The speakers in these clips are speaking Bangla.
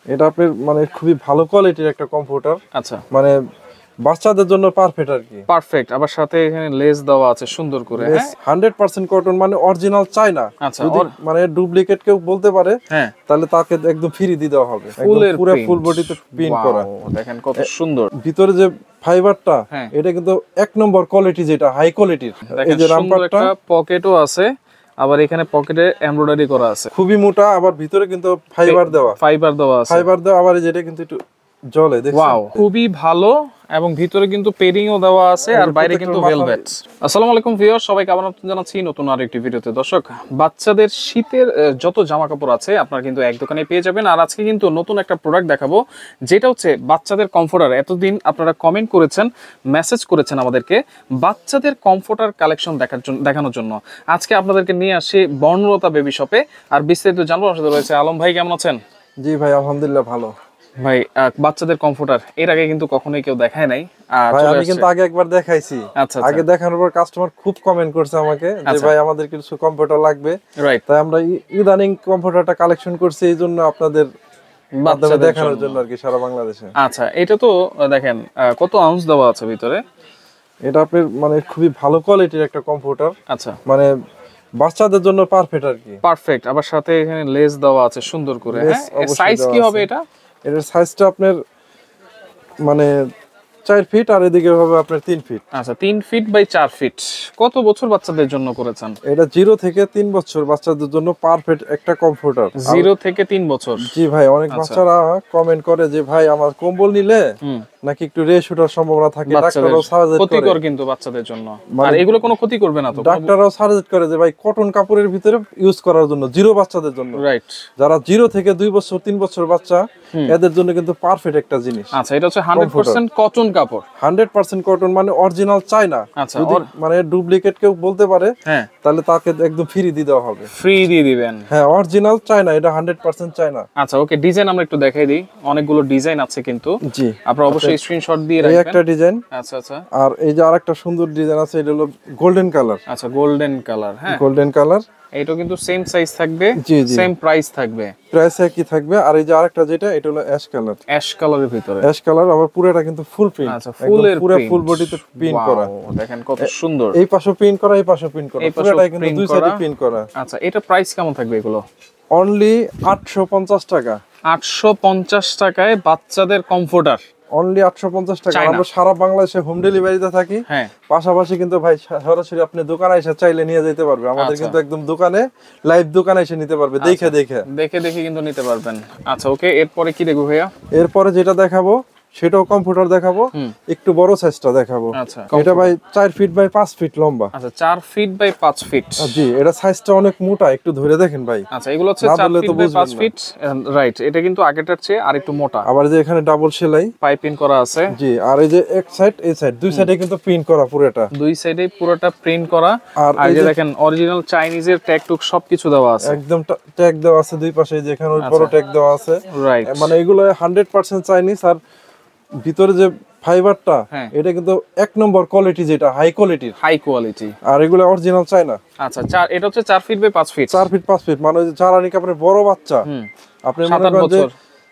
এটা আপনার মানে খুবই ভালো কোয়ালিটির একটা কমফোর্টার। আচ্ছা, মানে বাচ্চাদের জন্য পারফেক্ট আর কি। পারফেক্ট। আবার সাথে এখানে লেস দেওয়া আছে সুন্দর করে। হ্যাঁ, 100% কটন, মানে অরিজিনাল চায়না। আচ্ছা, যদি মানে ডুপ্লিকেট কেউ বলতে পারে, হ্যাঁ, তাহলে তাকে একদম ফ্রি দিয়ে দেওয়া হবে। একদম ফুলের পুরো প্রিন্ট, ফুল বডিতে প্রিন্ট করা। দেখেন কত সুন্দর। ভিতরে যে ফাইবারটা, হ্যাঁ, এটা কিন্তু এক নম্বর কোয়ালিটি, যেটা হাই কোয়ালিটির। এই যে রামপারটা, পকেটও আছে, আবার এখানে পকেটে এমব্রয়ডারি করা আছে, খুবই মোটা। আবার ভিতরে কিন্তু ফাইবার দেওয়া আছে। আবার যেটা কিন্তু একটু জলে, দেখছেন? ওয়াও, খুবই ভালো। এবং ভিতরে কিন্তু পেডিংও দেওয়া আছে, আর বাইরে কিন্তু ভেলভেট। আসসালামু আলাইকুম ভিউয়ার্স, সবাইকে আবার নতুন জানাচ্ছি নতুন আরেকটি ভিডিওতে। দর্শক, বাচ্চাদের শীতের যত জামা কাপড় আছে আপনারা কিন্তু এক দোকানে পেয়ে যাবেন। আর আজকে কিন্তু নতুন একটা প্রোডাক্ট দেখাবো, যেটা হচ্ছে বাচ্চাদের কমফোর্টার। এতদিন আপনারা কমেন্ট করেছেন, মেসেজ করেছেন আমাদেরকে বাচ্চাদের কমফোর্টার কালেকশন দেখানোর জন্য। আজকে আপনাদেরকে নিয়ে আসি বর্ণলতা বেবি শপে। আর বিস্তারিত জানবো, আমার সাথে রয়েছে আলম ভাই। কেমন আছেন? জি ভাই, আলহামদুলিল্লাহ ভালো। ভাই, বাচ্চাদের কমফোর্টার এর আগে কিন্তু কখনোই কেউ দেখায় নাই। ভাই আমি কিন্তু আগে একবার দেখাইছি। আগে দেখানোর পর কাস্টমার খুব কমেন্ট করছে আমাকে যে ভাই আমাদের কিছু কমফোর্টার লাগবে। তাই আমরা ইদানিং কমফোর্টারটা কালেকশন করছি, এই জন্য আপনাদের মাধ্যমে দেখানোর জন্য আর কি, সারা বাংলাদেশে। আচ্ছা, এটা তো দেখেন কত আউন্স দেওয়া আছে ভিতরে। এটা আপনার মানে খুবই ভালো কোয়ালিটির একটা কমফোর্টার। আচ্ছা, মানে বাচ্চাদের জন্য পারফেক্ট আর কি। পারফেক্ট। আবার সাথে এখানে লেস দেওয়া আছে সুন্দর করে। হ্যাঁ, সাইজ কি হবে এটা? এটার সাইজটা আপনার মানে 4 ফিট, আর এদিকে হবে আপনার 3 ফিট। আচ্ছা, 3 ফিট বাই 4 ফিট। কত বছর বাচ্চাদের জন্য করেছেন? এটা 0 থেকে 3 বছর বাচ্চাদের জন্য পারফেক্ট একটা কমফোর্টার। 0 থেকে 3 বছর। জি ভাই, অনেক বাচ্চারা কমেন্ট করে যে ভাই আমার কম্বল নিলে নাকি একটু রেশ ওঠার সম্ভাবনা থাকে, ডাক্তাররাও সাজেস্ট করে। ক্ষতিকর কিন্তু বাচ্চাদের জন্য। আর এগুলো কোনো ক্ষতি করবে না তো? ডাক্তাররাও সাজেস্ট করে যে ভাই কটন কাপড়ের ভিতরে ইউজ করার জন্য, 0 বাচ্চাদের জন্য। রাইট। যারা 0 থেকে 2 বছর 3 বছর বাচ্চা, এদের জন্য কিন্তু পারফেক্ট একটা জিনিস। আচ্ছা, এটা হচ্ছে 100% কটন কাপড়। 100% কটন, মানে অরিজিনাল চায়না। আচ্ছা, যদি মানে ডুপ্লিকেট কেউ বলতে পারে, হ্যাঁ, তাহলে তাকে একদম ফ্রি দিয়ে দেওয়া হবে। ফ্রি দিয়ে দিবেন? হ্যাঁ, অরিজিনাল চায়না, এটা 100% চায়না। আচ্ছা, ওকে। ডিজাইন আমরা একটু দেখাই দিই, অনেকগুলো ডিজাইন আছে কিন্তু। জি, আপনারা অবশ্যই স্ক্রিনশট দিয়ে রাখবেন। এই একটা ডিজাইন। আচ্ছা আচ্ছা। আর এই যে আরেকটা সুন্দর ডিজাইন আছে, এটা হলো গোল্ডেন কালার। আচ্ছা, গোল্ডেন কালার। হ্যাঁ, গোল্ডেন কালার। এইটা কিন্তু সেম সাইজ থাকবে, সেম প্রাইস থাকবে, প্রাইস একই থাকবে। আর এই যে আরেকটা যেটা, এটা হলো অ্যাশ কালার। অ্যাশ কালারের ভিতরে অ্যাশ কালার, আবার পুরোটা কিন্তু ফুল প্রিন্ট। আচ্ছা, পুরো ফুল বডিতে প্রিন্ট করা। দেখেন কত সুন্দর। এই পাশে প্রিন্ট করা, এই পাশে প্রিন্ট করা, পুরোটাই কিন্তু দুই সাইডে প্রিন্ট করা। আচ্ছা, এটা প্রাইস কেমন থাকবে এগুলো? অনলি 850 টাকা। 850 টাকায় বাচ্চাদের কমফোর্টার। অনলি 850 টাকা। আমরা সারা বাংলাদেশে হোম ডেলিভারিতে থাকি। হ্যাঁ, পাশাপাশি কিন্তু ভাই সরাসরি আপনি দোকানে এসে চাইলে নিয়ে যেতে পারবে। আমাদের কিন্তু একদম দোকানে, লাইভ দোকানে এসে নিতে পারবে, দেখে কিন্তু নিতে পারবেন। আচ্ছা, ওকে। এরপরে কি দেখবো ভাইয়া? এরপরে যেটা দেখাবো সেটাও কম্পিউটার দেখাবো, একটু বড় সাইজটা দেখাবো। আচ্ছা, এটা ভাই 4 ফিট বাই 5 ফিট লম্বা। আচ্ছা, 4 ফিট বাই 5 ফিট। জি, এটা সাইজটা অনেক মোটা, একটু ধরে দেখেন ভাই। আচ্ছা, এগুলো হচ্ছে 4 ফিট বাই 5 ফিট। রাইট, এটা কিন্তু আগেরটার চেয়ে আরেকটু মোটা। আবার যে এখানে ডাবল সেলাই পাইপিং করা আছে। জি, আর এই যে এক সাইড এই সাইড দুই সাইডে কিন্তু প্রিন্ট করা, পুরোটা দুই সাইডে পুরোটা প্রিন্ট করা। আর এই যে দেখেন অরিজিনাল চাইনিজের ট্যাগ টুক সবকিছু দেওয়া আছে, একদম ট্যাগ দেওয়া আছে দুই পাশে, যেখানে বড় ট্যাগ দেওয়া আছে। রাইট, মানে এগুলো 100% চাইনিজ। আর ভিতরে যে ফাইবারটা, এটা কিন্তু এক নম্বর কোয়ালিটি, যেটা হাই কোয়ালিটি। আর এগুলো অরিজিনাল চায়না। আচ্ছা, এটা হচ্ছে 4 feet by 5 feet. 4 feet 5 feet, মানে জারানি কাপড়ের বড় বাচ্চা, আপনি মনে করেন যে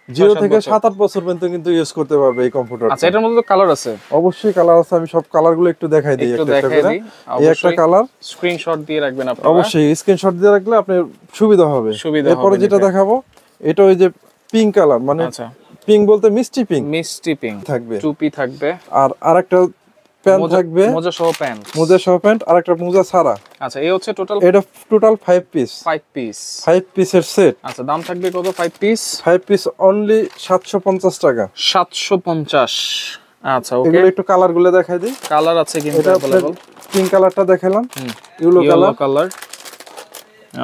0 থেকে 7-8 বছর পর্যন্ত কিন্তু ইউজ করতে পারবে এই কমফোর্টার। আচ্ছা, এটার মধ্যে তো কালার আছে? অবশ্যই কালার আছে। আমি সব কালারগুলো একটু দেখাই দিই একটা করে। এই একটা কালার স্ক্রিনশট দিয়ে রাখবেন আপনারা। অবশ্যই স্ক্রিনশট দিয়ে রাখলে আপনার সুবিধা হবে। এরপরে যেটা দেখাবো, এটা ওই যে পিঙ্ক কালার, মানে পিঙ্ক বলতে মিষ্টি পিঙ্ক থাকবে, টুপি থাকবে, আর আরেকটা প্যান্ট থাকবে, মোজা সহ প্যান্ট, আর একটা মোজা ছাড়া। আচ্ছা, এই হচ্ছে টোটাল 5 পিসের সেট। আচ্ছা, দাম থাকবে কত? 5 পিস অনলি 750 টাকা। 750। আচ্ছা, ওকে। এগুলো একটু কালারগুলো দেখাই দিই। কালার আছে কিন্তু अवेलेबल। পিঙ্ক কালারটা দেখালাম, ইয়েলো কালার।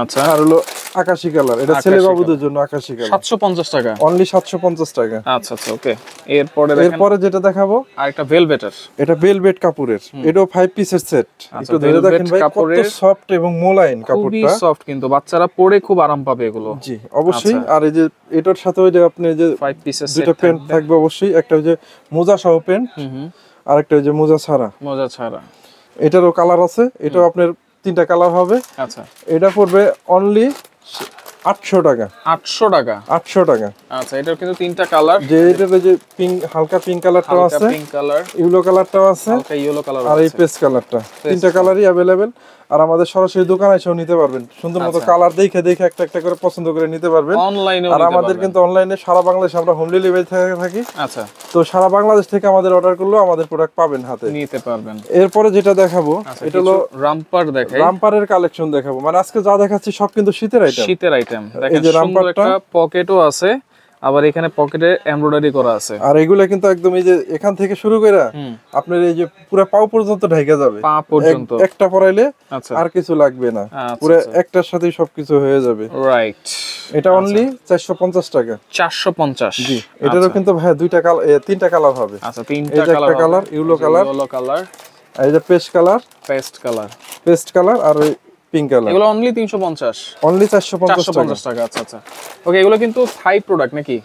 আচ্ছা, আর হলো আকাশী কালার, এটা ছেলে বাবুদের জন্য আকাশী কালার। 750 টাকা, অনলি 750 টাকা। আচ্ছা আচ্ছা, ওকে। এরপরে যেটা দেখাবো, আরেকটা ভেলভেটের। এটা ভেলভেট কাপড়ের, এটাও 5 পিসের সেট। একটু ধরে দেখেন ভাই, কত সফট এবং মোলায়েম কাপড়টা। খুবই সফট, কিন্তু বাচ্চারা পরে খুব আরাম পাবে এগুলো। জি, অবশ্যই। আর এই যে এটার সাথে ওই যে আপনি যে 5 পিসের সেট, দুটো প্যান্ট থাকবে অবশ্যই। একটা ওই যে মোজা সহ প্যান্ট, আর একটা ওই যে মোজা ছাড়া। এটারও কালার আছে, এটাও আপনার 3টা কালার হবে। আচ্ছা, এটা পড়বে অনলি 800 টাকা। 800 টাকা। 800 টাকা। আচ্ছা, এটার কিন্তু তিনটা কালার, যে এটার যে পিঙ্ক, হালকা পিঙ্ক কালারটাও আছে, পিঙ্ক কালার, ইয়েলো কালারটাও আছে, হালকা ইয়েলো কালার আর এই পেস্ট কালারটা, তিনটা কালারই अवेलेबल। আর আমাদের সরাসরি দোকানে এসেও নিতে পারবেন, সুন্দর মতো কালার দেখে দেখে একটা একটা করে পছন্দ করে নিতে পারবেন। অনলাইনেও আর আমাদের কিন্তু অনলাইনে সারা বাংলাদেশে আমরা হোম ডেলিভারি থাকি। আচ্ছা, তো সারা বাংলাদেশ থেকে আমাদের অর্ডার করলেও আমাদের প্রোডাক্ট পাবেন হাতে, নিতে পারবেন। এরপরে যেটা দেখাবো এটা হলো রামপার। দেখাই রামপারের কালেকশন দেখাবো, মানে আজকে যা দেখাচ্ছি সব কিন্তু শীতের আইটেম। শীতের আইটেম দেখেন, সুন্দর একটা পকেটও আছে, আবার এখানে পকেটে এমব্রয়ডারি করা আছে। আর এগুলা কিন্তু একদম এই যে এখান থেকে শুরু করে আপনার এই যে পুরো পাও পর্যন্ত ঢাইকা যাবে, পা পর্যন্ত একটা পরাইলে আচ্ছা, আর কিছু লাগবে না, পুরো একটার সাথেই সবকিছু হয়ে যাবে। রাইট, এটা অনলি 450 টাকা। 450। জি, এটারও কিন্তু ভাই দুইটা কালার, তিনটা কালার হবে। আচ্ছা, তিনটা colour, colour yellow colour, yellow colour, এই যে পেস্ট কালার আর ওই পিঙ্ক কালার। এগুলো অনলি 350, অনলি 450 টাকা। আচ্ছা আচ্ছা, ওকে। এগুলো কিন্তু থাই প্রোডাক্ট নাকি?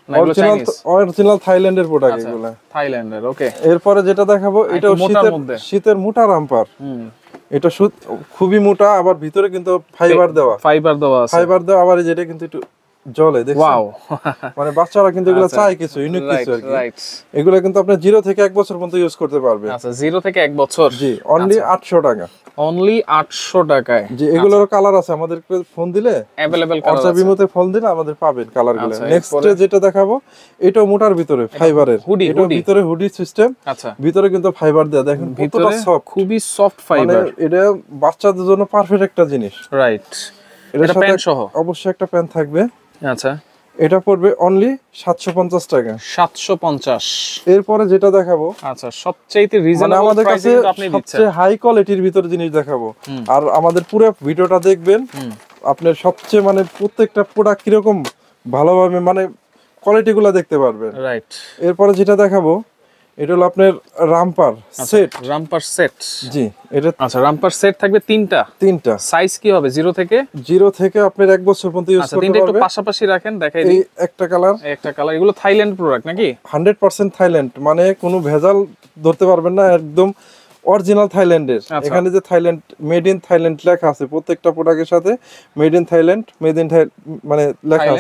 না, এগুলো চাইনিজ? অরিজিনাল থাইল্যান্ডের প্রোডাক্ট এগুলো, থাইল্যান্ডের। ওকে, এরপরে যেটা দেখাবো এটাও শীতের মোটা রামপার। এটা খুবই মোটা, আবার ভিতরে কিন্তু ফাইবার দেওয়া আছে, আবার যেটা কিন্তু একটু জলে দেখছেন, ওয়াও। মানে বাচ্চারা কিন্তু এগুলো চায় কিছু ইউনিক কিছু আর কি। এগুলো কিন্তু আপনি 0 থেকে 1 বছর পর্যন্ত ইউজ করতে পারবেন। আচ্ছা, 0 থেকে 1 বছর। জি, অনলি 800 টাকা। অনলি 800 টাকায়। জি, এগুলোর কালার আছে, আমাদেরকে ফোন দিলে अवेलेबल কালার আছে, বিমোতে ফোন দিলে আমাদের পাবেন কালারগুলো। নেক্সট যেটা দেখাবো এটাও মোটার ভিতরে ফাইবারের, এটা ভিতরে হুডি সিস্টেম। আচ্ছা, ভিতরে কিন্তু ফাইবার দেয়া, দেখেন কতটা সফট, খুবই সফট ফাইবার। মানে এটা বাচ্চাদের জন্য পারফেক্ট একটা জিনিস। রাইট, এটা প্যান্ট সহ অবশ্যই একটা প্যান্ট থাকবে। আচ্ছা, এটা পড়বে অনলি 750 টাকা। 750। এরপরে যেটা দেখাবো, আচ্ছা, সবচেয়ে রিজনেবল আমাদের কাছে আপনি দিচ্ছেন, সবচেয়ে হাই কোয়ালিটির ভিতরে জিনিস দেখাবো। আর আমাদের পুরো ভিডিওটা দেখবেন, আপনার সবচেয়ে মানে প্রত্যেকটা প্রোডাক্ট কিরকম ভালোভাবে মানে কোয়ালিটি গুলো দেখতে পারবেন। রাইট, এরপরে যেটা দেখাবো এটা হলো আপনার রামপার সেট। জি, এটা আচ্ছা, রামপার সেট থাকবে তিনটা। সাইজ কি হবে? 0 থেকে আপনার 1 বছর পর্যন্ত ইউজ করতে পারবেন। তিনটা একটু পাশাপাশি রাখেন, দেখাই দিই। এই একটা কালার। এগুলো থাইল্যান্ড প্রোডাক্ট নাকি? 100% থাইল্যান্ড, মানে কোনো ভেজাল ধরতে পারবেন না, একদম অরিজিনাল থাইল্যান্ডের। এখানে যে থাইল্যান্ড, মেড ইন থাইল্যান্ড লেখা আছে প্রত্যেকটা প্রোডাক্টের সাথে, মেড ইন থাইল্যান্ড, মানে লেখা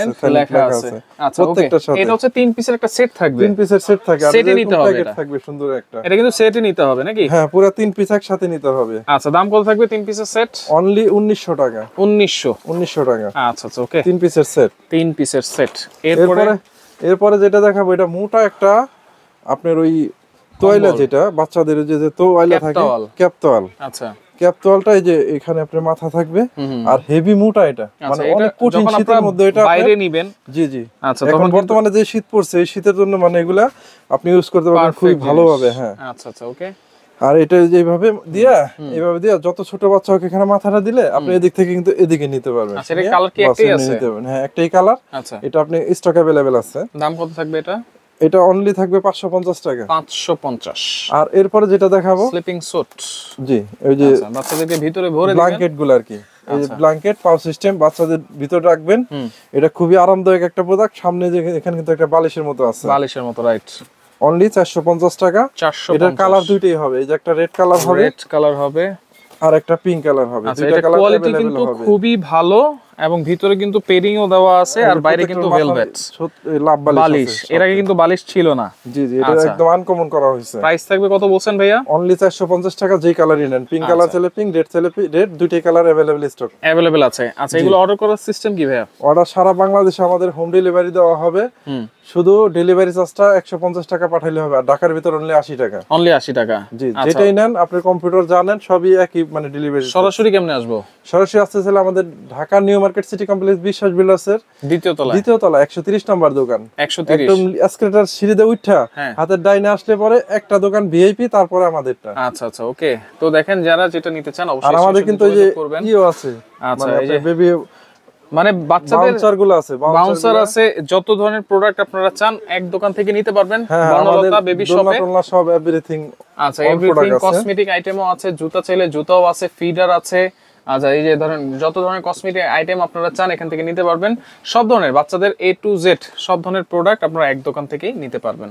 আছে আচ্ছা, প্রত্যেকটার সাথে। এটা হচ্ছে 3 পিসের একটা সেট থাকবে, 3 পিসের সেট থাকে, আর সেটে নিতে হবে, এটা থাকবে সুন্দর একটা। এটা কিন্তু সেটে নিতে হবে নাকি? হ্যাঁ, পুরো 3 পিস একসাথে নিতে হবে। আচ্ছা, দাম কত থাকবে 3 পিসের সেট? অনলি 1900 টাকা। 1900 টাকা। আচ্ছা আচ্ছা, ওকে। 3 পিসের সেট। এরপরে যেটা দেখাবো এটা মোটা একটা আপনার ওই তোয়াইলা, যেটা বাচ্চাদের যে তোয়াইলা থাকে, ক্যাপতোয়াল। আচ্ছা, ক্যাপতোয়ালটা এই যে এখানে আপনার মাথা থাকবে, আর হেভি মোটা এটা, মানে অনেক কঠিন শীতের মধ্যে এটা বাইরে নেবেন। জি। আচ্ছা, এখন বর্তমানে যে শীত পড়ছে এই শীতের জন্য মানে এগুলা আপনি ইউজ করতে পারবেন খুব ভালোভাবে। হ্যাঁ, আচ্ছা, ওকে। আর এটা এইভাবে দিয়া যত ছোট বাচ্চা হোক এখানে মাথাটা দিলে আপনি এদিক থেকে কিন্তু এদিকে নিতে পারবেন। আচ্ছা, এর কালার কি একটাই আছে? হ্যাঁ, একটাই কালার। আচ্ছা, এটা আপনি স্টক अवेलेबल আছে। দাম কত থাকবে এটা? এটা অনলি থাকবে 550 টাকা। 550। আর এরপরে যেটা দেখাবো স্লিপিং স্যুট। জি, ওই যে বাচ্চাদেরকে ভিতরে ভরে দিবেন ব্ল্যাঙ্কেট গুলো আর কি, এই যে ব্ল্যাঙ্কেট পাউ সিস্টেম বাচ্চাদের ভিতরে রাখবেন। এটা খুবই আরামদায়ক একটা প্রোডাক্ট। সামনে যে এখানে কিন্তু একটা বালিশের মতো আছে, রাইট। অনলি 450 টাকা। এটার কালার দুইটাই হবে, এই যে একটা রেড কালার হবে, আর একটা পিঙ্ক কালার হবে। দুইটা কালার কোয়ালিটি কিন্তু খুবই ভালো, এবং ভিতরে কিন্তু পেরিংও দেওয়া আছে, আর বাইরে কিন্তু ভেলভেট বালিশ। এর আগে কিন্তু বালিশ ছিল না। জি, এটা একদম আনকমন করা হয়েছে। প্রাইস থাকবে কত বলছেন ভাইয়া? অনলি 450 টাকা। যেই কালারই নেন, পিঙ্ক কালার চাইলে পিঙ্ক, রেড চাইলে রেড, দুইটাই কালার अवेलेबल আছে। আচ্ছা, এগুলো অর্ডার করার সিস্টেম কি ভাইয়া? অর্ডার সারা বাংলাদেশে আমাদের হোম ডেলিভারি দেওয়া হবে। শুধু ডেলিভারি চার্জটা 150 টাকা পাঠাইলে হবে, আর ঢাকার ভিতর অনলি 80 টাকা। জি, যেটাই নেন আপনি কম্পিউটার জানেন সবই একই, মানে ডেলিভারি। সরাসরি কেমনে আসবো? সরাসরি আসতে চাইলে আমাদের Dhaka new market city complex বিশ্বাস বিল্ডার্সের দ্বিতীয় তলা 130 নাম্বার দোকান। 130 একদম এসকেলেটর সিঁড়িতে উঠা হাতের ডাইনে আসলে পরে একটা দোকান ভিআইপি, তারপরে আমাদেরটা। আচ্ছা, ওকে। তো দেখেন, যারা যেটা নিতে চান অবশ্যই। আর আমাদের কিন্তু এই যে ইও আছে, আচ্ছা, এই যে বেবি, মানে বাচ্চাদের বাউন্সার আছে, যত ধরনের প্রোডাক্ট আপনারা চান এক দোকান থেকে নিতে পারবেন। বনলতা বেবি শপে সব এভরিথিং। আচ্ছা, এভরিথিং কসমেটিক আইটেমও আছে, জুতা চাইলে জুতাও আছে, ফিডার আছে। আচ্ছা, এই যে ধরেন যত ধরনের কসমেটিক আইটেম আপনারা চান এখান থেকে নিতে পারবেন। সব ধরনের বাচ্চাদের A to Z সব ধরনের প্রোডাক্ট আপনারা এক দোকান থেকেই নিতে পারবেন।